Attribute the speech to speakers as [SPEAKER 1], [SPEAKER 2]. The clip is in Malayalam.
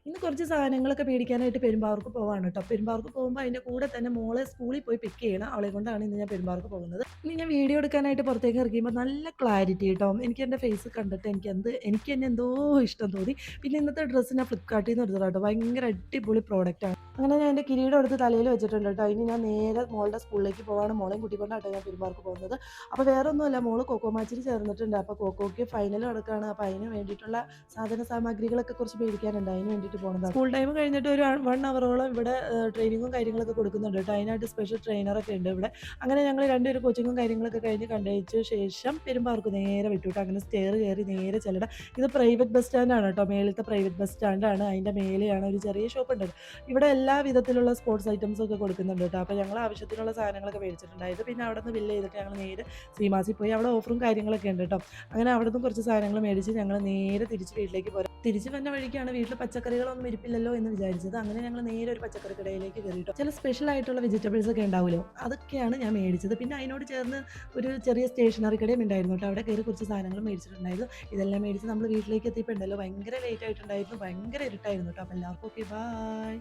[SPEAKER 1] ഇന്ന് കുറച്ച് സാധനങ്ങളൊക്കെ മേടിക്കാനായിട്ട് പെരുമ്പാവൂർക്ക് പോവാണ് കേട്ടോ. പെരുമ്പാവൂർക്ക് പോകുമ്പോൾ അതിൻ്റെ കൂടെ തന്നെ മോളെ സ്കൂളിൽ പോയി പിക്ക് ചെയ്യണം. അവളെ കൊണ്ടാണ് ഇന്ന് ഞാൻ പെരുമ്പാവൂർക്ക് പോകുന്നത്. ഇന്ന് ഞാൻ വീഡിയോ എടുക്കാനായിട്ട് പുറത്തേക്ക് ഇറങ്ങിയപ്പോൾ നല്ല ക്ലാരിറ്റി കേട്ടോ. എനിക്ക് എൻ്റെ ഫേസ് കണ്ടിട്ട് എനിക്ക് തന്നെ എന്തോ ഇഷ്ടം തോന്നി. പിന്നെ ഇന്നത്തെ ഡ്രസ്സ് ഞാൻ ഫ്ലിപ്കാർട്ടിൽ നിന്ന് എടുത്തതാണ് കേട്ടോ. ഭയങ്കര അടിപൊളി പ്രോഡക്റ്റാണ്. അങ്ങനെ ഞാൻ എൻ്റെ കിരീടം എടുത്ത് തലയിൽ വെച്ചിട്ടുണ്ട് കേട്ടോ. ഇനി ഞാൻ നേരെ മോളുടെ സ്കൂളിലേക്ക് പോവാണ്. മോളെയും കൂട്ടിക്കൊണ്ടാട്ടോ ഞാൻ പെരുമ്പാവൂർക്ക് പോകുന്നത്. അപ്പോൾ വേറെ ഒന്നുമല്ല, മോള് കൊക്കോ മാച്ചിൽ ചേർന്നിട്ടുണ്ട്. അപ്പോൾ കൊക്കോയ്ക്ക് ഫൈനൽ നടക്കുകയാണ്. അപ്പോൾ അതിന് വേണ്ടിയിട്ടുള്ള സാധന സാമഗ്രികളൊക്കെ കുറച്ച് മേടിക്കാനുണ്ട്. അതിന് വേണ്ടിയിട്ട് പോകുന്നതാണ്. സ്കൂൾ ടൈം കഴിഞ്ഞിട്ട് ഒരു 1 അവറോളം ഇവിടെ ട്രെയിനിങ്ങും കാര്യങ്ങളൊക്കെ കൊടുക്കുന്നുണ്ട് കേട്ടോ. അതിനായിട്ട് സ്പെഷ്യൽ ട്രെയിനറൊക്കെ ഉണ്ട് ഇവിടെ. അങ്ങനെ ഞങ്ങൾ രണ്ടുപേരും കോച്ചിങ്ങും കാര്യങ്ങളൊക്കെ കഴിഞ്ഞ് കണ്ടയച്ച ശേഷം പെരുമ്പാവൂർക്ക് നേരെ വിട്ടു കേട്ടോ. അങ്ങനെ സ്റ്റെയർ കയറി നേരെ ചെല്ലണം. ഇത് പ്രൈവറ്റ് ബസ് സ്റ്റാൻഡാണ് കേട്ടോ. മേളിലത്തെ പ്രൈവറ്റ് ബസ് സ്റ്റാൻഡാണ്. അതിൻ്റെ മേലെയാണ് ഒരു ചെറിയ ഷോപ്പ് ഉണ്ട്. ഇവിടെ എല്ലാ വിധത്തിലുള്ള സ്പോർട്സ് ഐറ്റംസും ഒക്കെ കൊടുക്കുന്നുണ്ട് കേട്ടോ. അപ്പോൾ ഞങ്ങൾ ആവശ്യത്തിനുള്ള സാധനങ്ങളൊക്കെ മേടിച്ചിട്ടുണ്ടായത്. പിന്നെ അവിടെ നിന്ന് ബില്ല് ചെയ്തിട്ട് ഞങ്ങൾ നേരെ സീമാസിൽ പോയി. അവിടെ ഓഫറും കാര്യങ്ങളൊക്കെ ഉണ്ട് കേട്ടോ. അങ്ങനെ അവിടെ നിന്ന് കുറച്ച് സാധനങ്ങൾ മേടിച്ച് ഞങ്ങൾ നേരെ തിരിച്ച് വീട്ടിലേക്ക് പോരാം. തിരിച്ച് വന്ന വഴിക്കാണ് വീട്ടിൽ പച്ചക്കറികളൊന്നും ഇരിപ്പില്ലല്ലോ എന്ന് വിചാരിച്ചത്. അങ്ങനെ ഞങ്ങൾ നേരെ ഒരു പച്ചക്കറി കടയിലേക്ക് കയറിയിട്ടോ. ചില സ്പെഷ്യൽ ആയിട്ടുള്ള വെജിറ്റബിൾസ് ഒക്കെ ഉണ്ടാവുമല്ലോ, അതൊക്കെയാണ് ഞാൻ മേടിച്ചത്. പിന്നെ അതിനോട് ചേർന്ന് ഒരു ചെറിയ സ്റ്റേഷനറി കടയും ഉണ്ടായിരുന്നു കേട്ടോ. അവിടെ കയറി കുറച്ച് സാധനങ്ങൾ മേടിച്ചിട്ടുണ്ടായിരുന്നു. ഇതെല്ലാം മേടിച്ച് നമ്മൾ വീട്ടിലേക്ക് എത്തിയപ്പോൾ ഉണ്ടല്ലോ ഭയങ്കര ലേറ്റ് ആയിട്ടുണ്ടായിരുന്നു. ഭയങ്കര ഇരുട്ടായിരുന്നു കേട്ടോ. അപ്പോൾ എല്ലാവർക്കും ഓക്കെ, ബൈ.